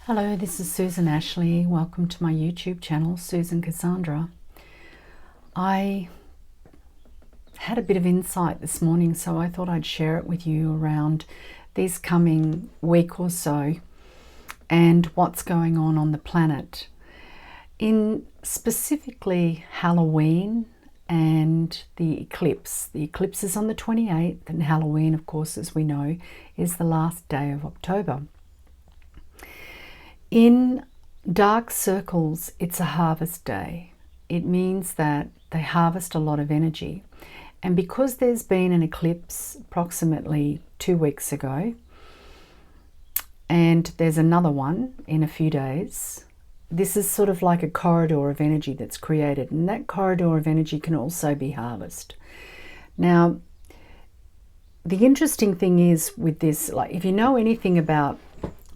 Hello, this is Susan Ashley. Welcome to my YouTube channel, Susan&Kassandra. I had a bit of insight this morning, so I thought I'd share it with you around this coming week or so and what's going on the planet. In specifically Halloween and the eclipse. The eclipse is on the 28th, and Halloween, of course, as we know, is the last day of October. In dark circles, it's a harvest day. It means that they harvest a lot of energy. And because there's been an eclipse approximately 2 weeks ago, and there's another one in a few days, this is sort of like a corridor of energy that's created. And that corridor of energy can also be harvested. Now, the interesting thing is with this, like if you know anything about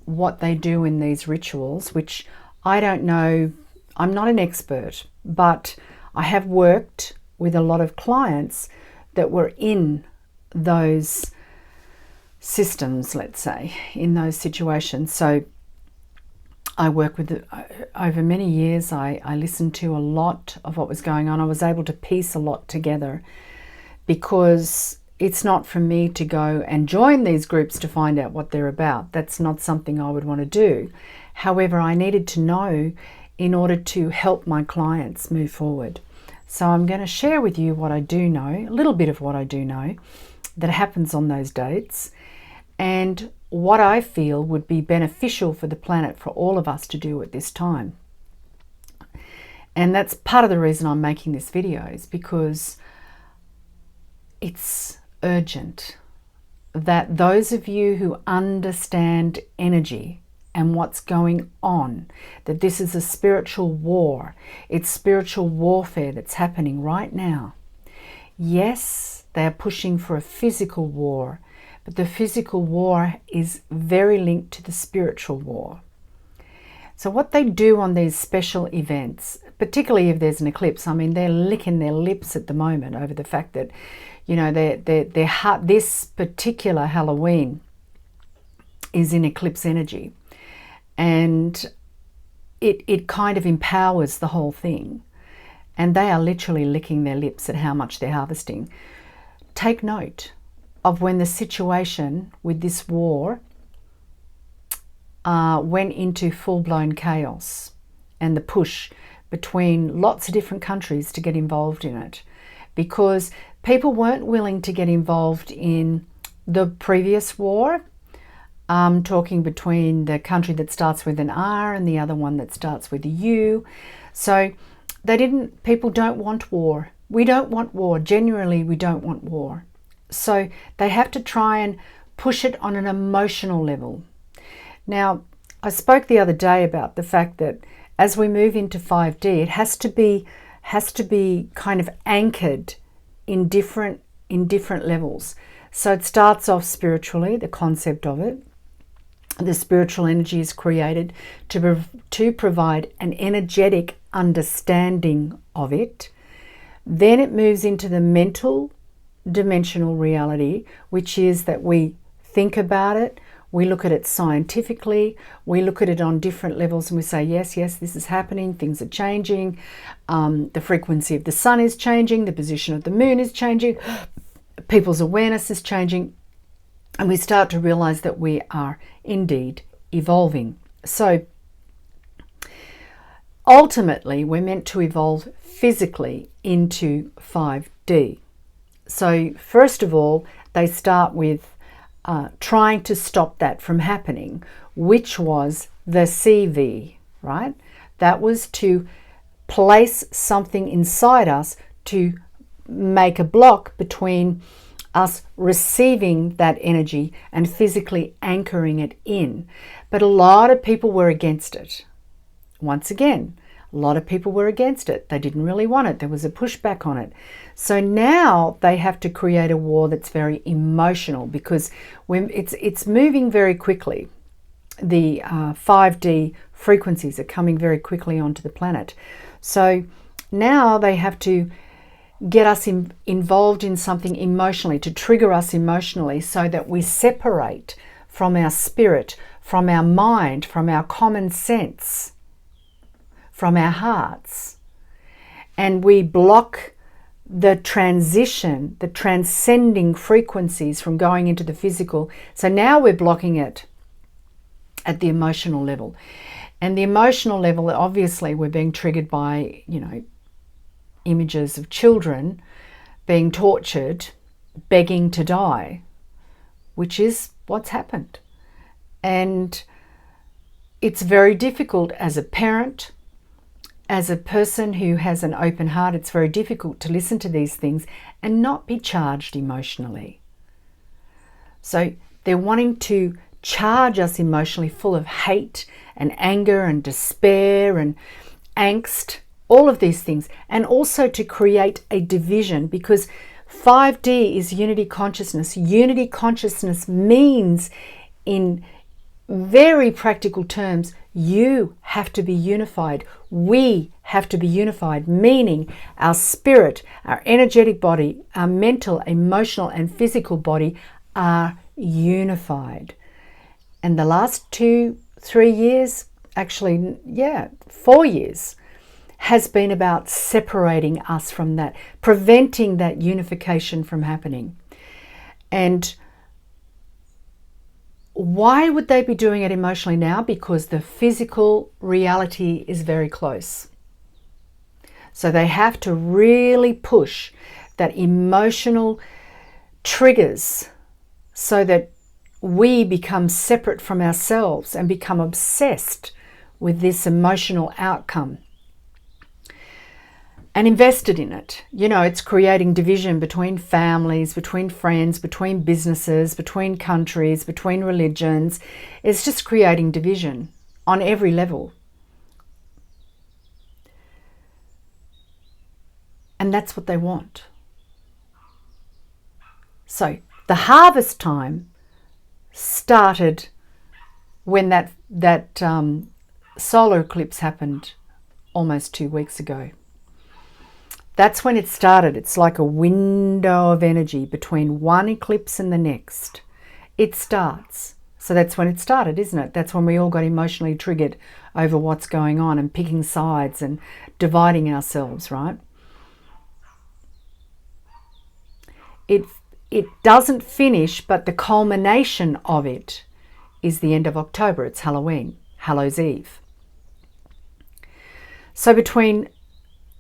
what they do in these rituals, which I don't know, I'm not an expert, but I have worked with a lot of clients that were in those systems, let's say, in those situations. So I work with, over many years, I listened to a lot of what was going on. I was able to piece a lot together because it's not for me to go and join these groups to find out what they're about. That's not something I would want to do. However, I needed to know in order to help my clients move forward. So I'm going to share with you what I do know, a little bit of what I do know that happens on those dates, and what I feel would be beneficial for the planet for all of us to do at this time. And that's part of the reason I'm making this video, is because it's urgent that those of you who understand energy and what's going on, that this is a spiritual war. It's spiritual warfare that's happening right now. Yes, they are pushing for a physical war, but the physical war is very linked to the spiritual war. So what they do on these special events, particularly if there's an eclipse, I mean, they're licking their lips at the moment over the fact that, you know, this particular Halloween is in eclipse energy, and it kind of empowers the whole thing. And they are literally licking their lips at how much they're harvesting. Take note of when the situation with this war went into full-blown chaos, and the push between lots of different countries to get involved in it, because people weren't willing to get involved in the previous war, talking between the country that starts with an R and the other one that starts with a U. So people don't want war. We don't want war. Genuinely, we don't want war. So they have to try and push it on an emotional level. Now, I spoke the other day about the fact that as we move into 5D, it has to be kind of anchored in different levels. So it starts off spiritually, the concept of it. The spiritual energy is created to provide an energetic understanding of it. Then it moves into the mental dimensional reality, which is that we think about it, we look at it scientifically, we look at it on different levels, and we say, yes, this is happening, things are changing, the frequency of the sun is changing, the position of the moon is changing, people's awareness is changing, and we start to realize that we are indeed evolving. So ultimately, we're meant to evolve physically into 5D. So first of all, they start with trying to stop that from happening, which was the CV, right? That was to place something inside us to make a block between us receiving that energy and physically anchoring it in. But a lot of people were against it. Once again, a lot of people were against it. They didn't really want it. There was a pushback on it. So now they have to create a war that's very emotional, because when it's moving very quickly. The 5D frequencies are coming very quickly onto the planet. So now they have to get us involved in something emotionally, to trigger us emotionally, so that we separate from our spirit, from our mind, from our common sense, from our hearts. And we block the transition, the transcending frequencies from going into the physical. So now we're blocking it at the emotional level. And the emotional level, obviously, we're being triggered by, images of children being tortured, begging to die, which is what's happened. And it's very difficult as a parent, as a person who has an open heart, it's very difficult to listen to these things and not be charged emotionally. So they're wanting to charge us emotionally, full of hate and anger and despair and angst, all of these things, and also to create a division, because 5D is unity consciousness. Unity consciousness means, in very practical terms, you have to be unified. We have to be unified, meaning our spirit, our energetic body, our mental, emotional, and physical body are unified. And the last 2-3 years, actually, 4 years, has been about separating us from that, preventing that unification from happening. And why would they be doing it emotionally now? Because the physical reality is very close. So they have to really push that emotional triggers so that we become separate from ourselves and become obsessed with this emotional outcome and invested in it. It's creating division between families, between friends, between businesses, between countries, between religions. It's just creating division on every level. And that's what they want. So the harvest time started when that solar eclipse happened almost 2 weeks ago. That's when it started. It's like a window of energy between one eclipse and the next. It starts. So that's when it started, isn't it? That's when we all got emotionally triggered over what's going on and picking sides and dividing ourselves, right? It doesn't finish, but the culmination of it is the end of October. It's Halloween, Hallows Eve. So between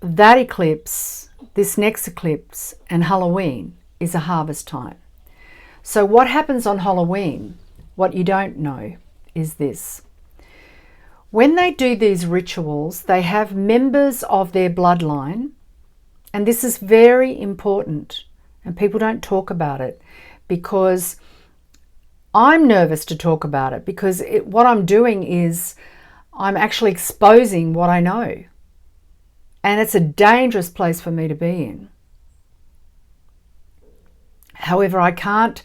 that eclipse, this next eclipse, and Halloween is a harvest time. So what happens on Halloween, what you don't know, is this. When they do these rituals, they have members of their bloodline, and this is very important, and people don't talk about it because I'm nervous to talk about it, because what I'm doing is I'm actually exposing what I know. And it's a dangerous place for me to be in. However, I can't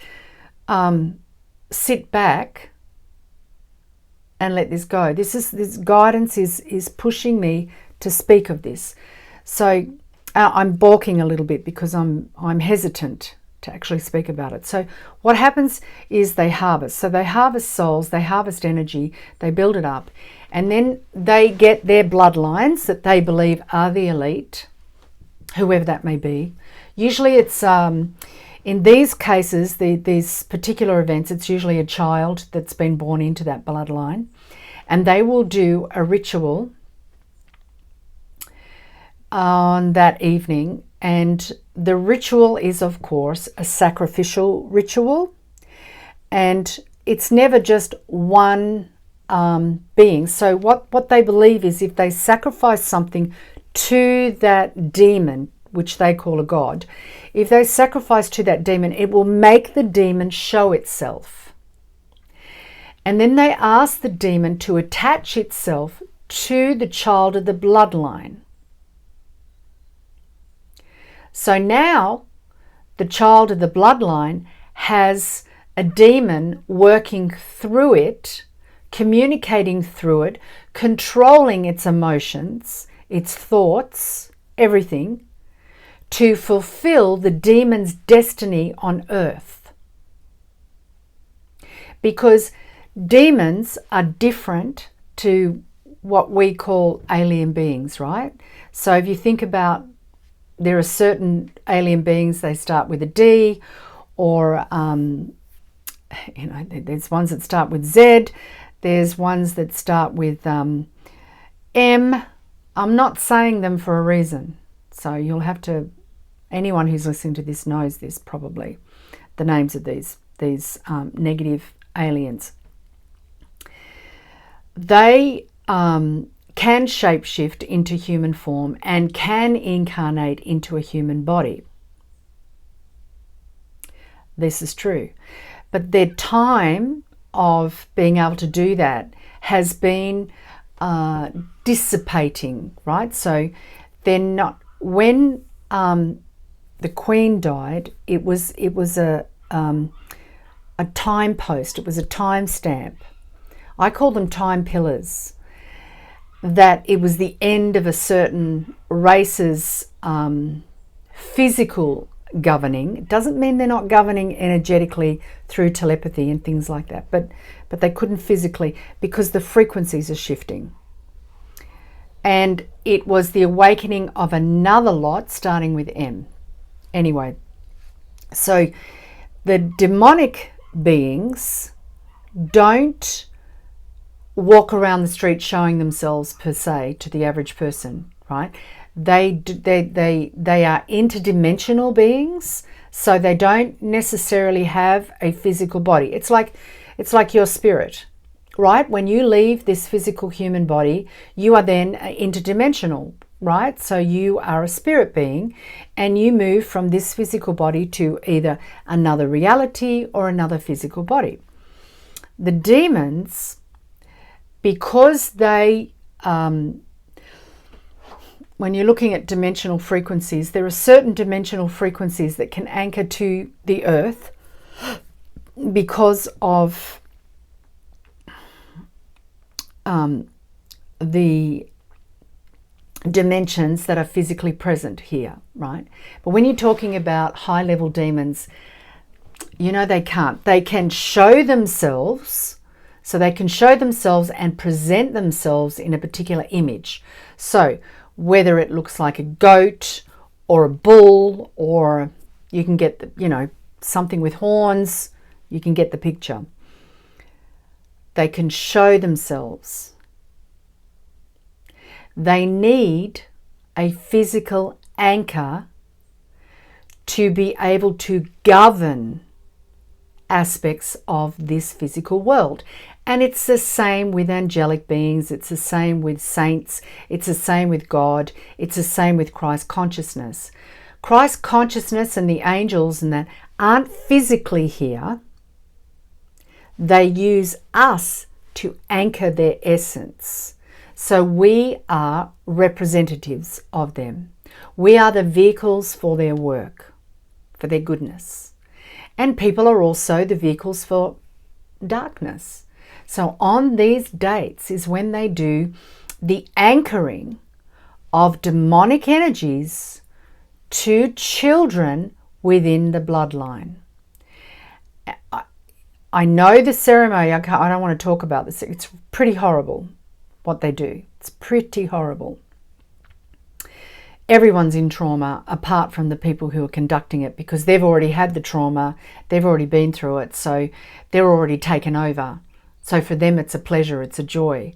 sit back and let this go. This guidance is pushing me to speak of this. So I'm balking a little bit because I'm hesitant to actually speak about it. So what happens is they harvest. So they harvest souls, they harvest energy, they build it up, and then they get their bloodlines that they believe are the elite, whoever that may be. Usually it's, in these cases, these particular events, it's usually a child that's been born into that bloodline, and they will do a ritual on that evening. And the ritual is, of course, a sacrificial ritual, and it's never just one being. So what they believe is if they sacrifice something to that demon, which they call a god, if they sacrifice to that demon, it will make the demon show itself. And then they ask the demon to attach itself to the child of the bloodline. So now the child of the bloodline has a demon working through it, communicating through it, controlling its emotions, its thoughts, everything, to fulfill the demon's destiny on earth. Because demons are different to what we call alien beings, right? So if you think about, there are certain alien beings, they start with a D, or there's ones that start with Z, there's ones that start with M. I'm not saying them for a reason, so you'll have to, anyone who's listening to this knows this probably, the names of these negative aliens. They can shapeshift into human form and can incarnate into a human body. This is true. But their time of being able to do that has been dissipating, right? So they're not, when the Queen died, it was a time post, it was a time stamp. I call them time pillars, that it was the end of a certain race's physical governing. It doesn't mean they're not governing energetically through telepathy and things like that, but they couldn't physically, because the frequencies are shifting. And it was the awakening of another lot starting with M. Anyway, so the demonic beings don't walk around the street showing themselves per se to the average person, right? They are interdimensional beings, so they don't necessarily have a physical body. It's like your spirit, right? When you leave this physical human body, you are then interdimensional, right? So you are a spirit being, and you move from this physical body to either another reality or another physical body. The demons, because they, when you're looking at dimensional frequencies, there are certain dimensional frequencies that can anchor to the earth because of the dimensions that are physically present here, right? But when you're talking about high-level demons, they can't. They can show themselves. So they can show themselves and present themselves in a particular image. So whether it looks like a goat or a bull, or you can get something with horns, you can get the picture. They can show themselves. They need a physical anchor to be able to govern aspects of this physical world. And it's the same with angelic beings, it's the same with saints, it's the same with God, it's the same with Christ consciousness. Christ consciousness and the angels and that aren't physically here. They use us to anchor their essence. So we are representatives of them. We are the vehicles for their work, for their goodness. And people are also the vehicles for darkness. So on these dates is when they do the anchoring of demonic energies to children within the bloodline. I know the ceremony, I don't want to talk about this. It's pretty horrible what they do. It's pretty horrible. Everyone's in trauma apart from the people who are conducting it, because they've already had the trauma, they've already been through it, so they're already taken over. So for them it's a pleasure, it's a joy.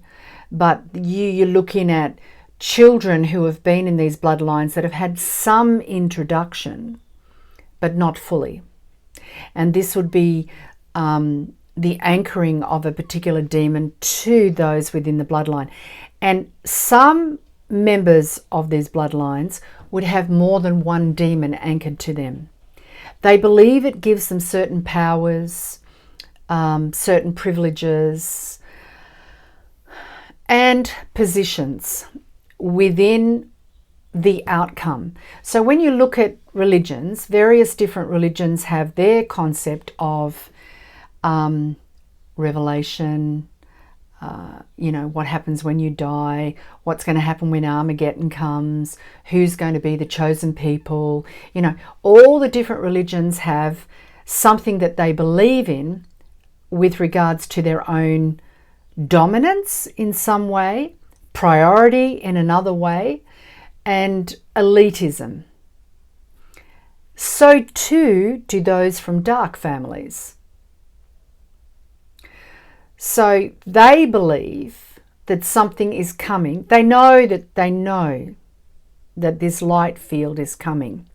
But you're looking at children who have been in these bloodlines that have had some introduction, but not fully. And this would be the anchoring of a particular demon to those within the bloodline. And some members of these bloodlines would have more than one demon anchored to them. They believe it gives them certain powers, certain privileges and positions within the outcome. So when you look at religions, various different religions have their concept of revelation, what happens when you die, what's going to happen when Armageddon comes, who's going to be the chosen people. All the different religions have something that they believe in with regards to their own dominance in some way, priority in another way, and elitism. So too do those from dark families. So they believe that something is coming. They know that this light field is coming.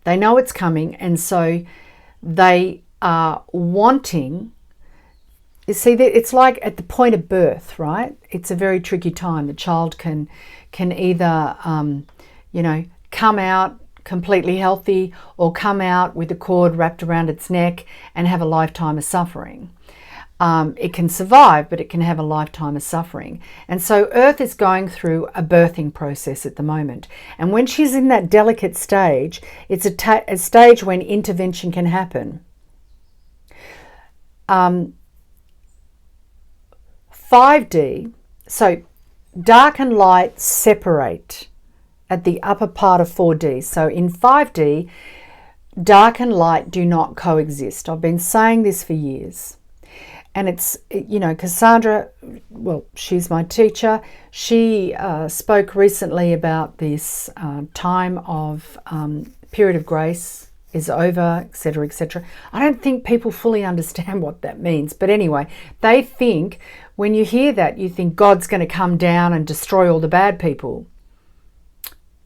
They know it's coming, and so they are wanting. You see, it's like at the point of birth, right? It's a very tricky time. The child can either, come out completely healthy, or come out with a cord wrapped around its neck and have a lifetime of suffering. It can survive, but it can have a lifetime of suffering. And so Earth is going through a birthing process at the moment. And when she's in that delicate stage, it's a stage when intervention can happen. 5D, so dark and light separate at the upper part of 4D. So in 5D, dark and light do not coexist. I've been saying this for years. And it's, Kassandra, well, she's my teacher. She spoke recently about this time of period of grace is over, etc., etc. I don't think people fully understand what that means. But anyway, they think when you hear that, you think God's going to come down and destroy all the bad people.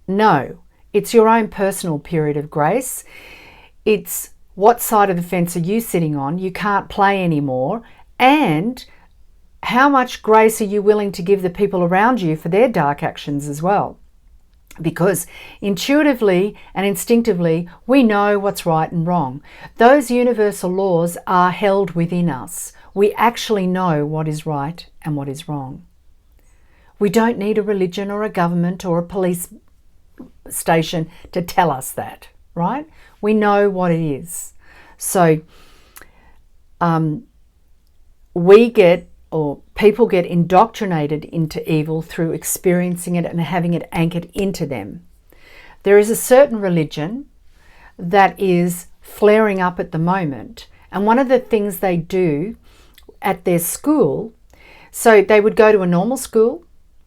No, it's your own personal period of grace. It's what side of the fence are you sitting on? You can't play anymore. And how much grace are you willing to give the people around you for their dark actions as well? Because intuitively and instinctively, we know what's right and wrong. Those universal laws are held within us. We actually know what is right and what is wrong. We don't need a religion or a government or a police station to tell us that, right? We know what it is. So, people get indoctrinated into evil through experiencing it and having it anchored into them. There is a certain religion that is flaring up at the moment, and one of the things they do at their school, so they would go to a normal school,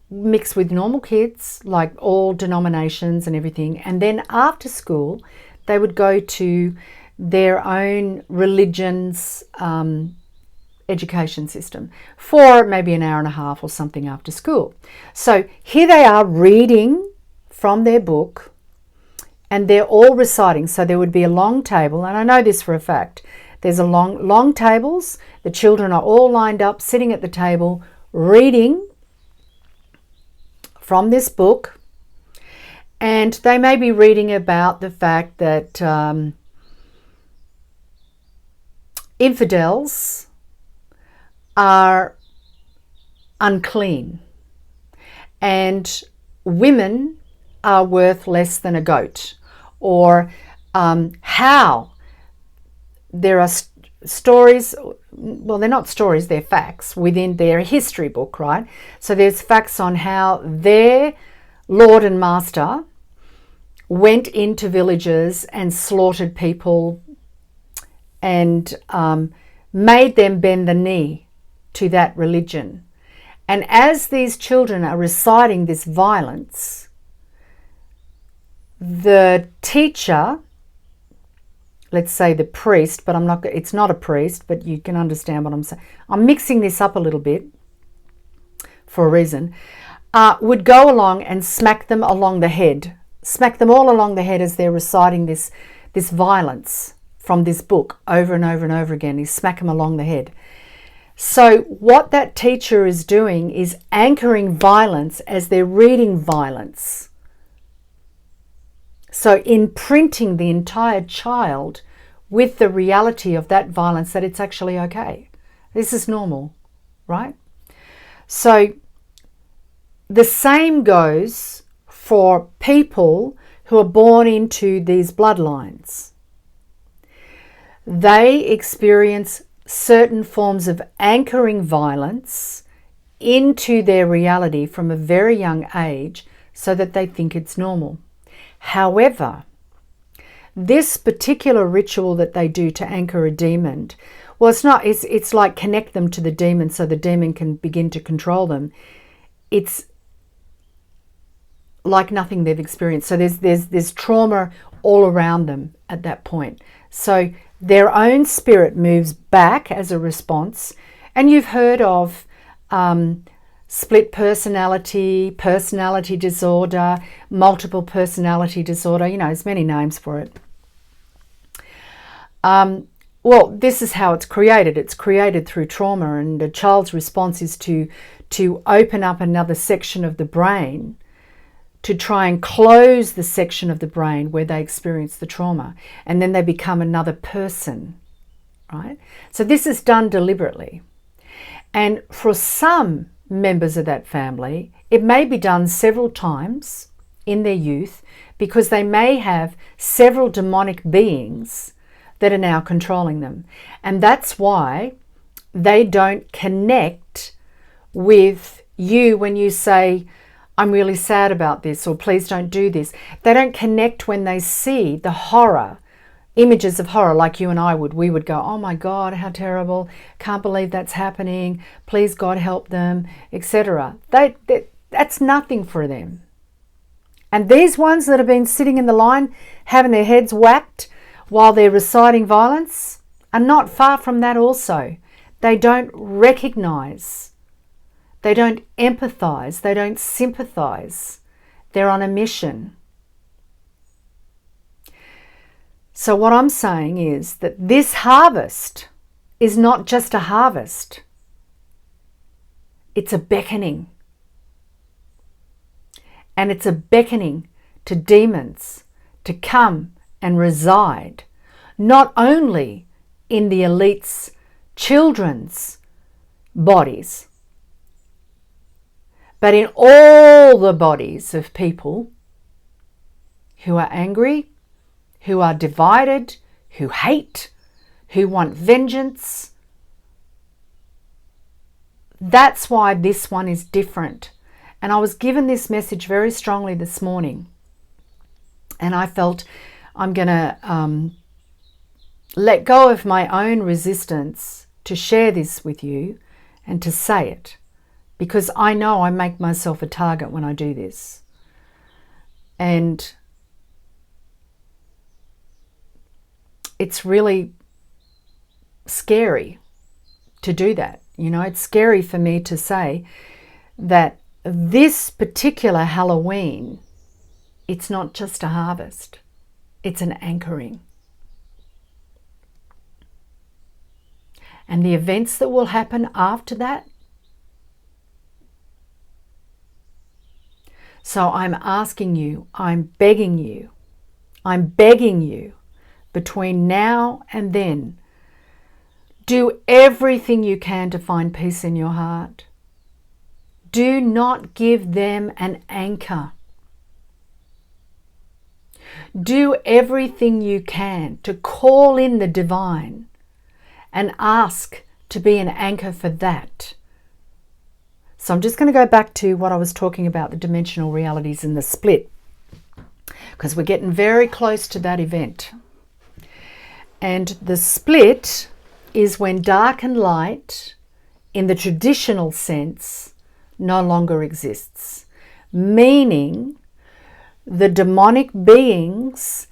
mix with normal kids, like all denominations and everything, and then after school, they would go to their own religion's education system for maybe an hour and a half or something after school. So here they are reading from their book, and they're all reciting. So there would be a long table, and I know this for a fact. There's a long tables. The children are all lined up, sitting at the table, reading from this book, and they may be reading about the fact that infidels are unclean and women are worth less than a goat, or how there are stories, well, they're not stories, they're facts within their history book, right? So there's facts on how their Lord and Master went into villages and slaughtered people and made them bend the knee to that religion. And as these children are reciting this violence, the teacher, let's say the priest, but it's not a priest, but you can understand what I'm saying. I'm mixing this up a little bit for a reason, would go along and smack them along the head, smack them all along the head as they're reciting this violence from this book over and over and over again. He smack them along the head. So what that teacher is doing is anchoring violence as they're reading violence. So imprinting the entire child with the reality of that violence, that it's actually okay. This is normal, right? So the same goes for people who are born into these bloodlines. They experience certain forms of anchoring violence into their reality from a very young age so that they think it's normal. However, this particular ritual that they do to anchor a demon Well, it's not. It's like connect them to the demon so the demon can begin to control them. It's like nothing they've experienced. So there's trauma all around them at that point. So their own spirit moves back as a response. And you've heard of split personality, personality disorder, multiple personality disorder. You know, there's many names for it. Well, this is how it's created. It's created through trauma, and a child's response is to open up another section of the brain to try and close the section of the brain where they experience the trauma, and then they become another person, right? So this is done deliberately. And for some members of that family, it may be done several times in their youth because they may have several demonic beings that are now controlling them. And that's why they don't connect with you when you say, I'm really sad about this, or please don't do this. They don't connect when they see the horror, images of horror like you and I would. We would go, oh my God, how terrible. Can't believe that's happening. Please God help them, etc. That's nothing for them. And these ones that have been sitting in the line having their heads whacked while they're reciting violence are not far from that also. They don't recognize, they don't empathize, they don't sympathize. They're on a mission. So what I'm saying is that this harvest is not just a harvest. It's a beckoning. And it's a beckoning to demons to come and reside, not only in the elite's children's bodies, but in all the bodies of people who are angry, who are divided, who hate, who want vengeance. That's why this one is different. And I was given this message very strongly this morning, and I felt I'm going to let go of my own resistance to share this with you and to say it, because I know I make myself a target when I do this. And it's really scary to do that. You know, it's scary for me to say that this particular Halloween, it's not just a harvest. It's an anchoring. And the events that will happen after that. So I'm asking you, I'm begging you between now and then, do everything you can to find peace in your heart. Do not give them an anchor. Do everything you can to call in the divine and ask to be an anchor for that. So I'm just going to go back to what I was talking about, the dimensional realities and the split, because we're getting very close to that event. And the split is when dark and light, in the traditional sense, no longer exists, meaning the demonic beings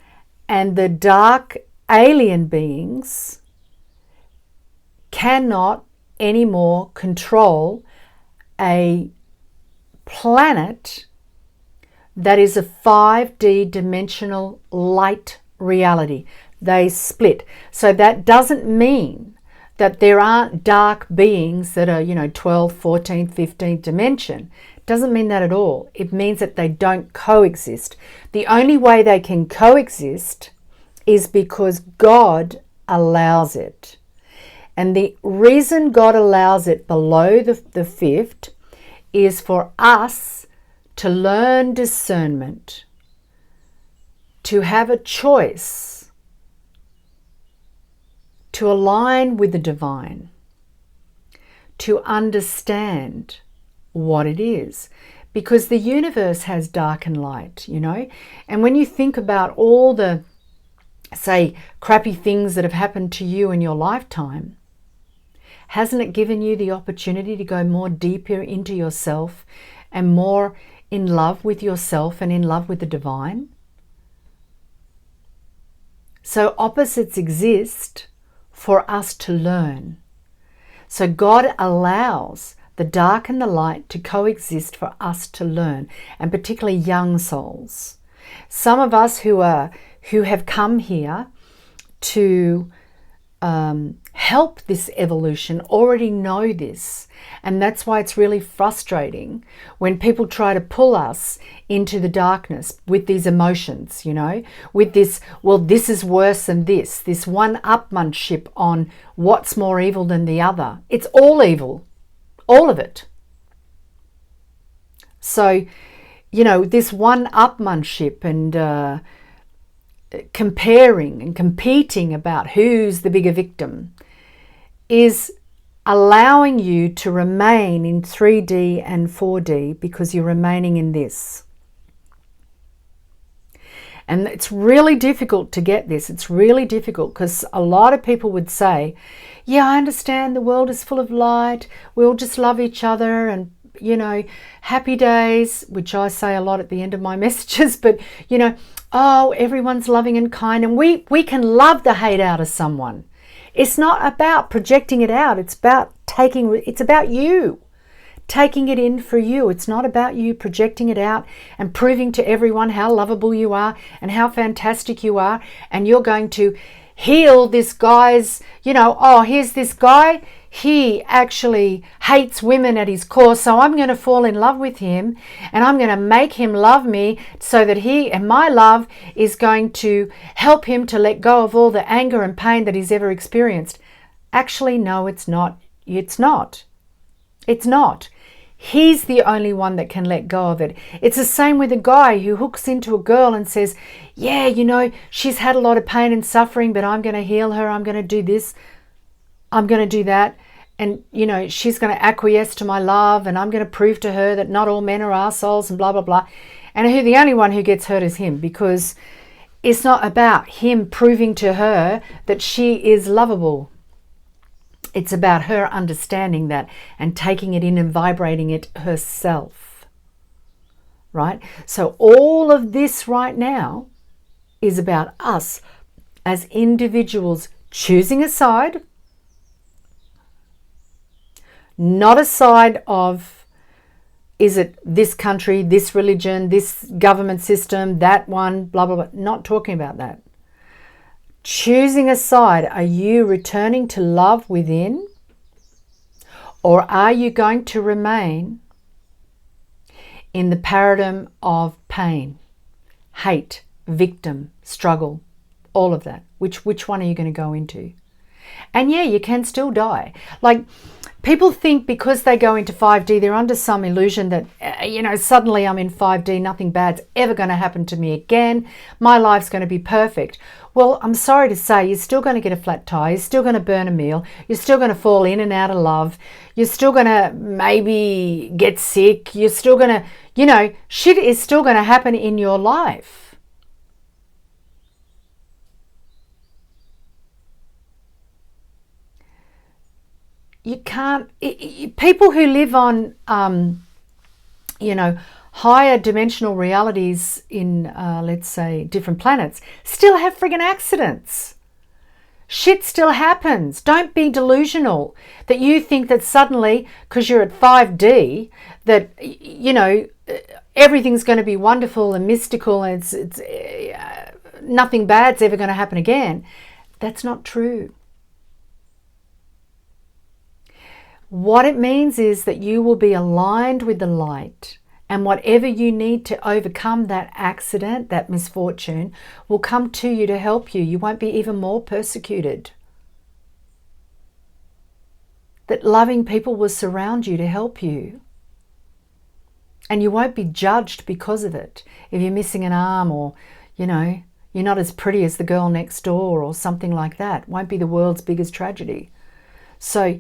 and the dark alien beings cannot anymore control a planet that is a 5D dimensional light reality. They split. So that doesn't mean that there aren't dark beings that are, 12th, 14th, 15th dimension. It doesn't mean that at all. It means that they don't coexist. The only way they can coexist is because God allows it. And the reason God allows it below the fifth is for us to learn discernment, to have a choice, to align with the divine, to understand what it is. Because the universe has dark and light, And when you think about all the, say, crappy things that have happened to you in your lifetime, Hasn't it given you the opportunity to go more deeper into yourself and more in love with yourself and in love with the divine? So opposites exist for us to learn. So God allows the dark and the light to coexist for us to learn, and particularly young souls. Some of us who have come here to help this evolution already know this, and that's why it's really frustrating when people try to pull us into the darkness with these emotions, with this, well, this is worse than this one-upmanship on what's more evil than the other. It's all evil, all of it. So, this one-upmanship and comparing and competing about who's the bigger victim is allowing you to remain in 3D and 4D because you're remaining in this. And it's really difficult to get this. It's really difficult because a lot of people would say, yeah, I understand the world is full of light. We all just love each other and, happy days, which I say a lot at the end of my messages, but, oh, everyone's loving and kind. And we can love the hate out of someone. It's not about projecting it out. It's about you taking it in for you. It's not about you projecting it out and proving to everyone how lovable you are and how fantastic you are. And you're going to heal this guy's, oh, here's this guy. He actually hates women at his core, so I'm going to fall in love with him and I'm going to make him love me so that he and my love is going to help him to let go of all the anger and pain that he's ever experienced. Actually, no, it's not. It's not. It's not. He's the only one that can let go of it. It's the same with a guy who hooks into a girl and says, yeah, she's had a lot of pain and suffering, but I'm going to heal her. I'm going to do this. I'm going to do that. And, she's going to acquiesce to my love and I'm going to prove to her that not all men are arseholes and blah, blah, blah. And the only one who gets hurt is him, because it's not about him proving to her that she is lovable. It's about her understanding that and taking it in and vibrating it herself. Right? So all of this right now is about us as individuals choosing a side. Not a side of, is it this country, this religion, this government system, that one, blah, blah, blah. Not talking about that. Choosing a side. Are you returning to love within? Or are you going to remain in the paradigm of pain, hate, victim, struggle, all of that? Which one are you going to go into? And yeah, you can still die. Like, people think because they go into 5D, they're under some illusion that, suddenly I'm in 5D, nothing bad's ever going to happen to me again. My life's going to be perfect. Well, I'm sorry to say, you're still going to get a flat tire. You're still going to burn a meal. You're still going to fall in and out of love. You're still going to maybe get sick. You're still going to, shit is still going to happen in your life. You can't, people who live on, higher dimensional realities in, let's say, different planets, still have friggin' accidents. Shit still happens. Don't be delusional that you think that suddenly, because you're at 5D, that, everything's going to be wonderful and mystical and it's nothing bad's ever going to happen again. That's not true. What it means is that you will be aligned with the light, and whatever you need to overcome that accident, that misfortune, will come to you to help you. You won't be even more persecuted. That loving people will surround you to help you. And you won't be judged because of it. If you're missing an arm or, you're not as pretty as the girl next door or something like that. It won't be the world's biggest tragedy. So,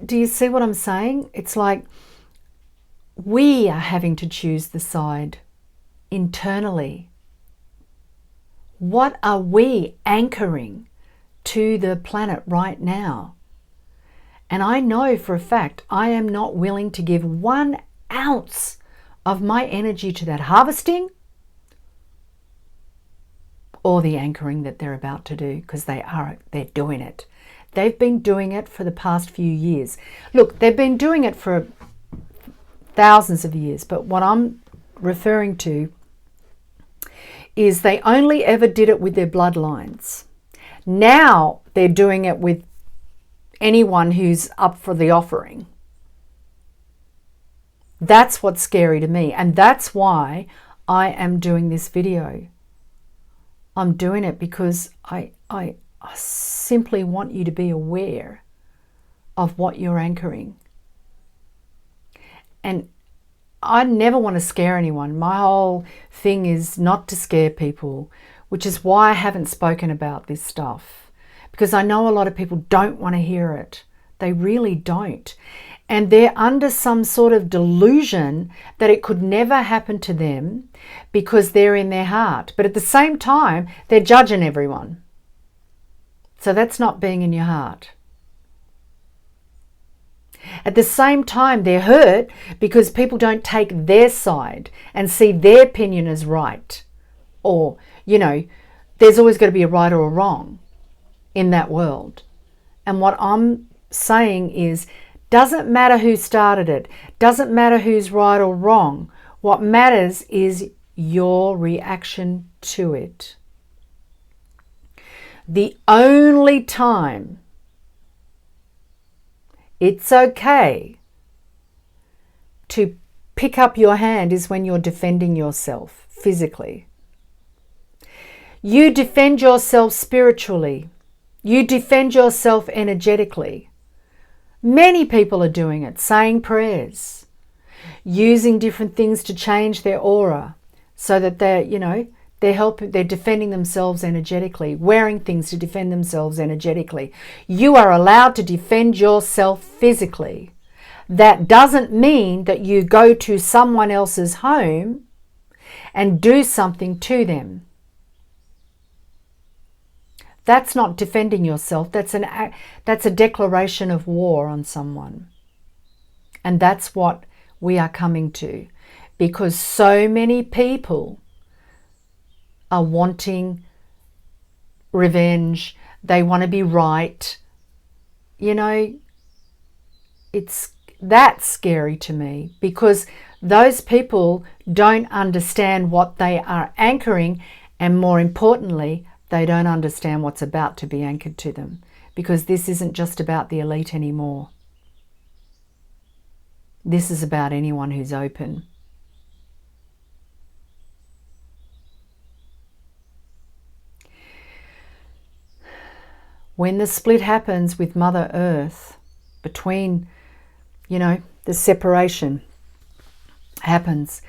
do you see what I'm saying? It's like we are having to choose the side internally. What are we anchoring to the planet right now? And I know for a fact I am not willing to give 1 ounce of my energy to that harvesting or the anchoring that they're about to do, because they're doing it. They've been doing it for the past few years. Look, they've been doing it for thousands of years, but what I'm referring to is they only ever did it with their bloodlines. Now they're doing it with anyone who's up for the offering. That's what's scary to me, and that's why I am doing this video. I'm doing it because I simply want you to be aware of what you're anchoring. And I never want to scare anyone. My whole thing is not to scare people, which is why I haven't spoken about this stuff, because I know a lot of people don't want to hear it. They really don't. And they're under some sort of delusion that it could never happen to them because they're in their heart. But at the same time, they're judging everyone. So that's not being in your heart. At the same time, they're hurt because people don't take their side and see their opinion as right. Or, there's always got to be a right or a wrong in that world. And what I'm saying is, doesn't matter who started it, doesn't matter who's right or wrong. What matters is your reaction to it. The only time it's okay to pick up your hand is when you're defending yourself physically. You defend yourself spiritually. You defend yourself energetically. Many people are doing it, saying prayers, using different things to change their aura so that they're defending themselves energetically, wearing things to defend themselves energetically. You are allowed to defend yourself physically. That doesn't mean that you go to someone else's home and do something to them. That's not defending yourself. That's a declaration of war on someone. And that's what we are coming to, because so many people are wanting revenge. They want to be right. That's scary to me, because those people don't understand what they are anchoring, and more importantly, they don't understand what's about to be anchored to them, because this isn't just about the elite anymore. This is about anyone who's open. When the split happens with Mother Earth, between, the separation happens,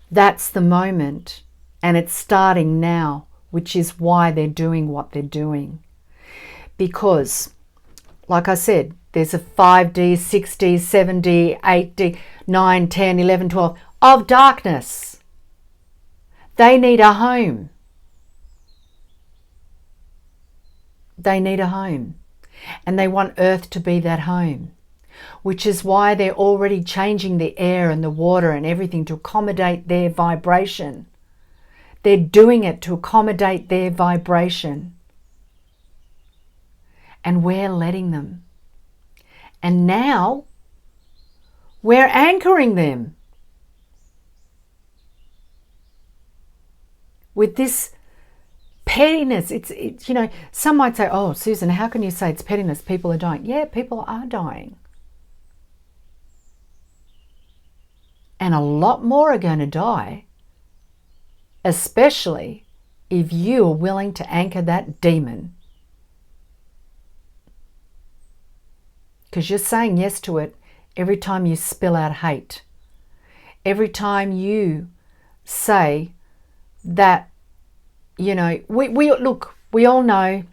that's the moment, and it's starting now, which is why they're doing what they're doing. Because, like I said, there's a 5D, 6D, 7D, 8D, 9, 10, 11, 12 of darkness. They need a home. They need a home. And they want Earth to be that home, which is why they're already changing the air and the water and everything to accommodate their vibration. They're doing it to accommodate their vibration. And we're letting them. And now we're anchoring them with this pettiness. It's some might say, oh, Susan, how can you say it's pettiness? People are dying. Yeah, people are dying. And a lot more are going to die, especially if you are willing to anchor that demon. Because you're saying yes to it every time you spill out hate. Every time you say that, we all know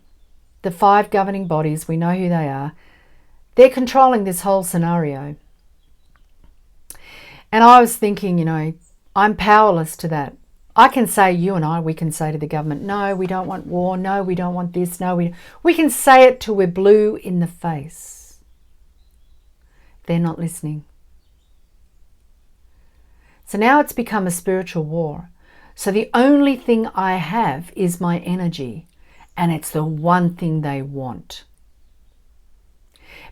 the 5 governing bodies, we know who they are. They're controlling this whole scenario. And I was thinking, I'm powerless to that. I can say, we can say to the government, no, we don't want war. No, we don't want this. No, we can say it till we're blue in the face. They're not listening. So now it's become a spiritual war. So the only thing I have is my energy, and it's the one thing they want.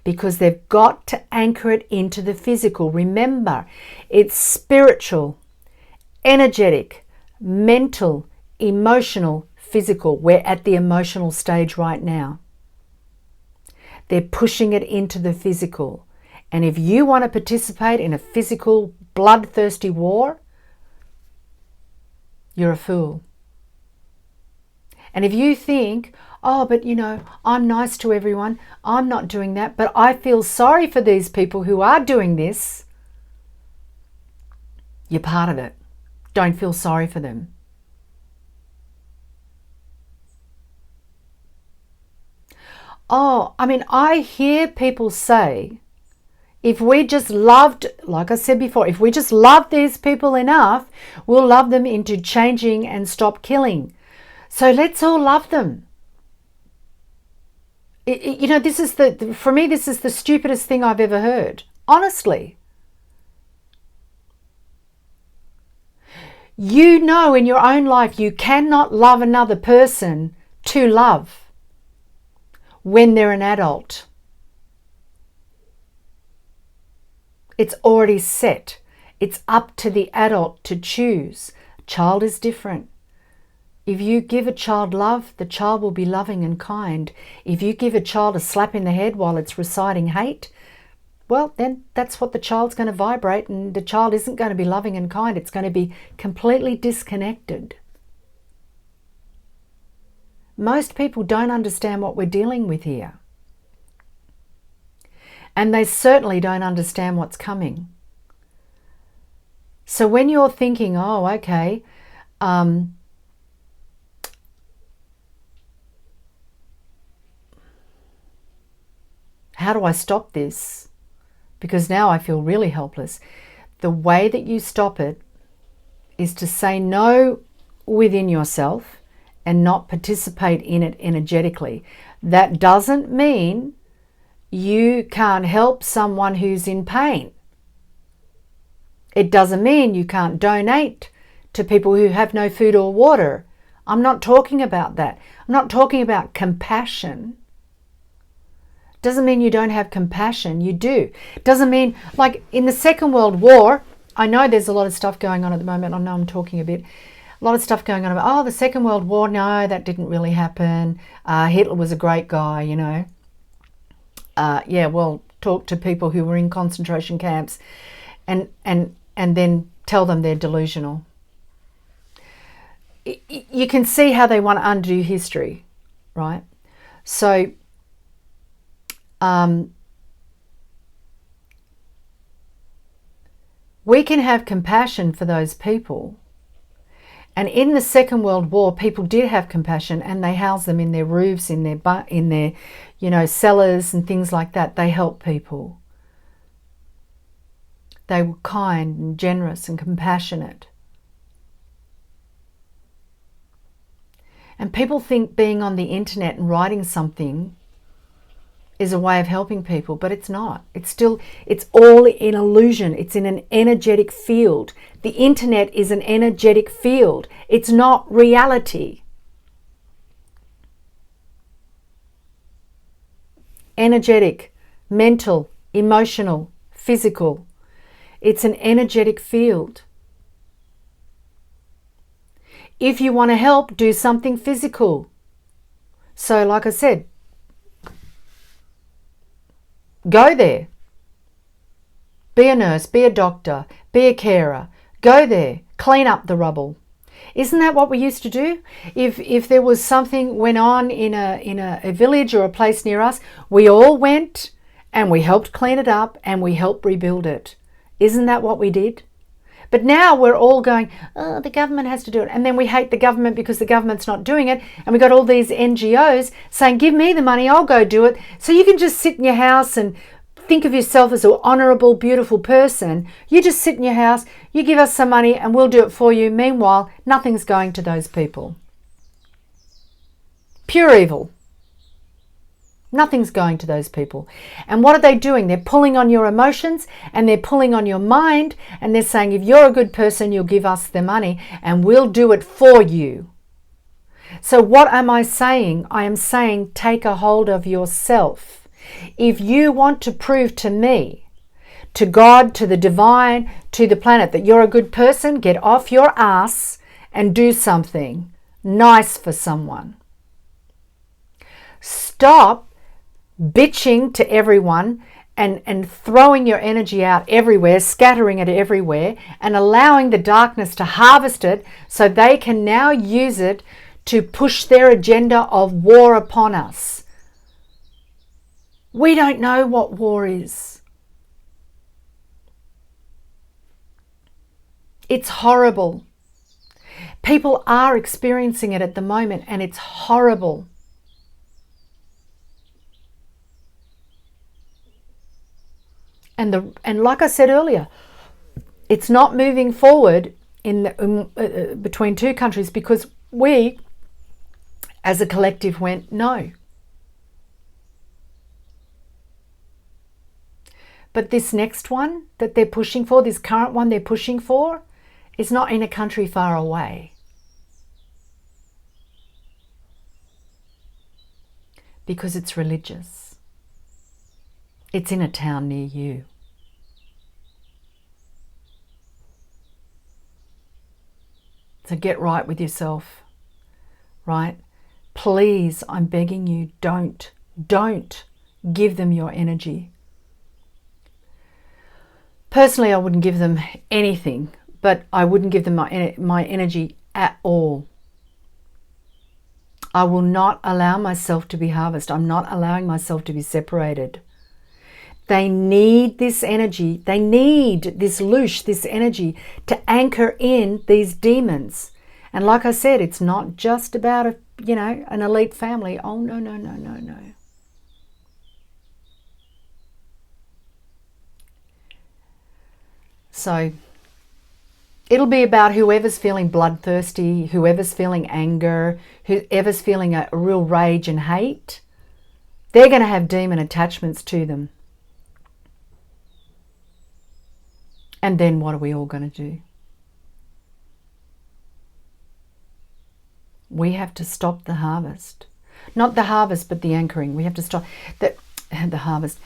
Because they've got to anchor it into the physical. Remember, it's spiritual, energetic, mental, emotional, physical. We're at the emotional stage right now. They're pushing it into the physical. And if you want to participate in a physical, bloodthirsty war, you're a fool. And if you think, oh, but you know, I'm nice to everyone, I'm not doing that, but I feel sorry for these people who are doing this, you're part of it. Don't feel sorry for them. Oh, I mean, I hear people say, if we just loved, like I said before, if we just love these people enough, we'll love them into changing and stop killing. So let's all love them. You know, this is for me, this is the stupidest thing I've ever heard. Honestly. You know in your own life you cannot love another person to love when they're an adult. It's already set. It's up to the adult to choose. A child is different. If you give a child love, the child will be loving and kind. If you give a child a slap in the head while it's reciting hate, well, then that's what the child's going to vibrate, and the child isn't going to be loving and kind. It's going to be completely disconnected. Most people don't understand what we're dealing with here. And they certainly don't understand what's coming. So when you're thinking, oh, okay, how do I stop this? Because now I feel really helpless. The way that you stop it is to say no within yourself and not participate in it energetically. That doesn't mean you can't help someone who's in pain. It doesn't mean you can't donate to people who have no food or water. I'm not talking about that. I'm not talking about compassion. Doesn't mean you don't have compassion. You do. Doesn't mean, like in the Second World War, I know there's a lot of stuff going on at the moment. I know I'm talking a lot of stuff going on about, oh, the Second World War. No, that didn't really happen. Hitler was a great guy, you know. Yeah, well, talk to people who were in concentration camps and then tell them they're delusional. You can see how they want to undo history, right? So we can have compassion for those people. And in the Second World War, people did have compassion, and they housed them in their roofs, in their cellars and things like that. They helped people. They were kind and generous and compassionate. And people think being on the internet and writing something is a way of helping people, but it's not. It's all in illusion. It's in an energetic field. The internet is an energetic field. It's not reality. Energetic, mental, emotional, physical. It's an energetic field. If you want to help, do something physical. So like I said, go there. Be a nurse, be a doctor, be a carer. Go there, clean up the rubble. Isn't that what we used to do? If there was something went on in a village or a place near us, we all went and we helped clean it up and we helped rebuild it. Isn't that what we did? But now we're all going, oh, the government has to do it. And then we hate the government because the government's not doing it. And we got all these NGOs saying, give me the money, I'll go do it. So you can just sit in your house and think of yourself as an honourable, beautiful person. You just sit in your house, you give us some money and we'll do it for you. Meanwhile, nothing's going to those people. Pure evil. Nothing's going to those people. And what are they doing? They're pulling on your emotions and they're pulling on your mind, and they're saying, if you're a good person, you'll give us the money and we'll do it for you. So what am I saying? I am saying take a hold of yourself. If you want to prove to me, to God, to the divine, to the planet, that you're a good person, get off your ass and do something nice for someone. Stop bitching to everyone and throwing your energy out everywhere, scattering it everywhere, and allowing the darkness to harvest it so they can now use it to push their agenda of war upon us. We don't know what war is. It's horrible. People are experiencing it at the moment, and it's horrible. And like I said earlier, it's not moving forward between two countries because we, as a collective, went no. But this next one that they're pushing for, this current one they're pushing for, is not in a country far away. Because it's religious. It's in a town near you. So get right with yourself, right? Please, I'm begging you, don't give them your energy. Personally, I wouldn't give them anything, but I wouldn't give them my energy at all. I will not allow myself to be harvested. I'm not allowing myself to be separated. They need this energy. They need this loosh, this energy to anchor in these demons. And like I said, it's not just about an elite family. Oh, no. So it'll be about whoever's feeling bloodthirsty, whoever's feeling anger, whoever's feeling a real rage and hate. They're going to have demon attachments to them. And then what are we all going to do? We have to stop the harvest. Not the harvest, but the anchoring. We have to stop the harvest.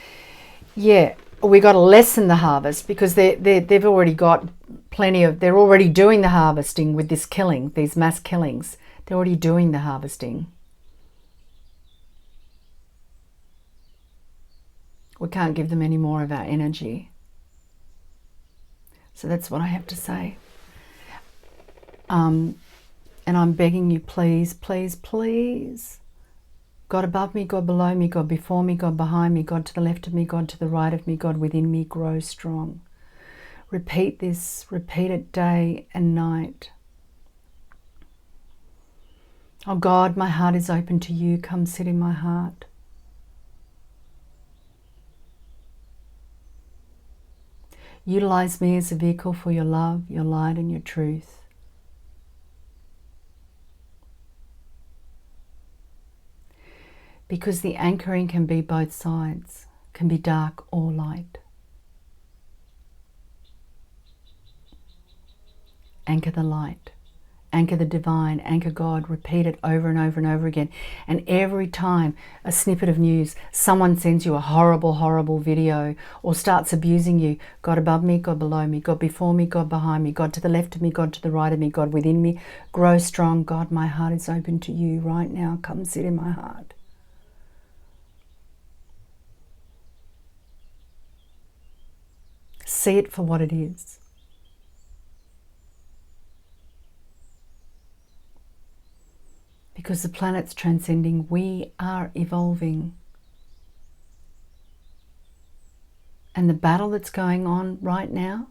Yeah, we got to lessen the harvest because they've already got plenty of, they're already doing the harvesting with this killing, these mass killings. They're already doing the harvesting. We can't give them any more of our energy. So that's what I have to say. And I'm begging you, please, please, please. God above me, God below me, God before me, God behind me, God to the left of me, God to the right of me, God within me, grow strong. Repeat this, repeat it day and night. Oh God, my heart is open to you. Come sit in my heart. Utilize me as a vehicle for your love, your light, and your truth. Because the anchoring can be both sides, can be dark or light. Anchor the light, anchor the divine, anchor God, repeat it over and over and over again. And every time a snippet of news, someone sends you a horrible, horrible video or starts abusing you, God above me, God below me, God before me, God behind me, God to the left of me, God to the right of me, God within me, grow strong. God, my heart is open to you right now. Come sit in my heart. See it for what it is. Because the planet's transcending, we are evolving. And the battle that's going on right now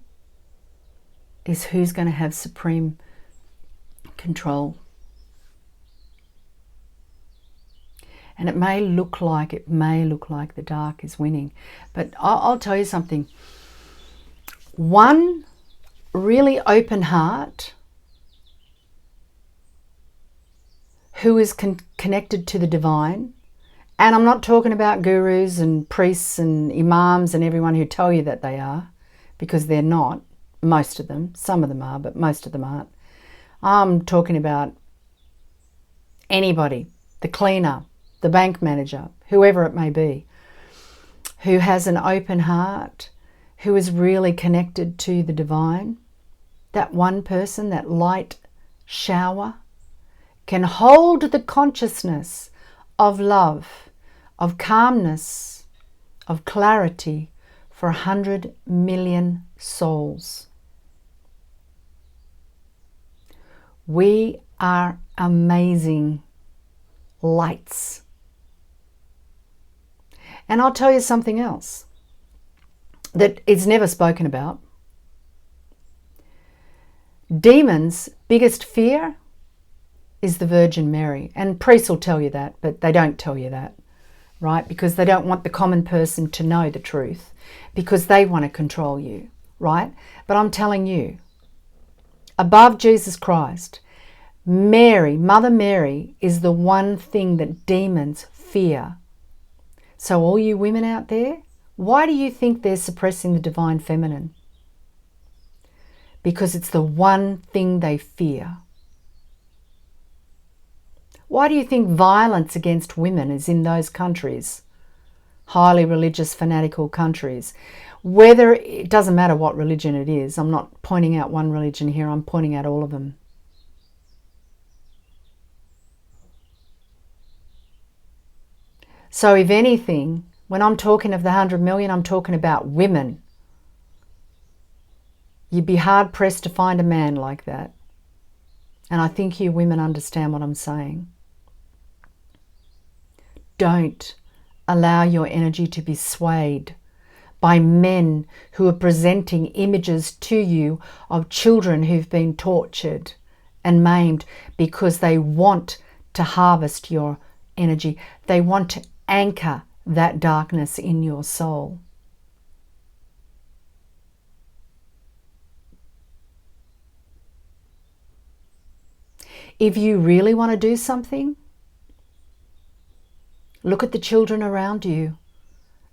is who's going to have supreme control. And it may look like the dark is winning. But I'll tell you something. One really open heart who is connected to the divine And I'm not talking about gurus and priests and imams and everyone who tell you that they are, because they're not, most of them. Some of them are, but most of them aren't. I'm talking about anybody, the cleaner, the bank manager, whoever it may be, who has an open heart, who is really connected to the divine. That one person, that light shower, can hold the consciousness of love, of calmness, of clarity for 100 million souls. We are amazing lights. And I'll tell you something else that is never spoken about. Demons' biggest fear is the Virgin Mary. And priests will tell you that, but they don't tell you that, right? Because they don't want the common person to know the truth, because they want to control you, right? But I'm telling you, above Jesus Christ, Mary, Mother Mary, is the one thing that demons fear. So all you women out there, why do you think they're suppressing the divine feminine? Because it's the one thing they fear. Why do you think violence against women is in those countries? Highly religious, fanatical countries. Whether, it doesn't matter what religion it is. I'm not pointing out one religion here, I'm pointing out all of them. So if anything, when I'm talking of the 100 million, I'm talking about women. You'd be hard pressed to find a man like that. And I think you women understand what I'm saying. Don't allow your energy to be swayed by men who are presenting images to you of children who've been tortured and maimed because they want to harvest your energy. They want to anchor that darkness in your soul. If you really want to do something, look at the children around you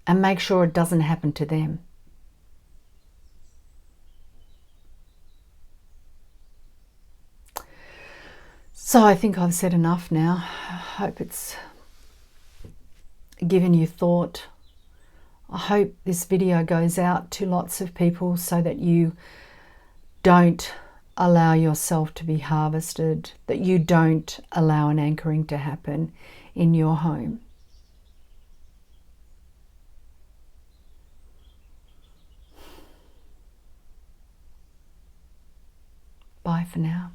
and make sure it doesn't happen to them. So I think I've said enough now. I hope it's given you thought. I hope this video goes out to lots of people so that you don't allow yourself to be harvested, that you don't allow an anchoring to happen in your home. Bye for now.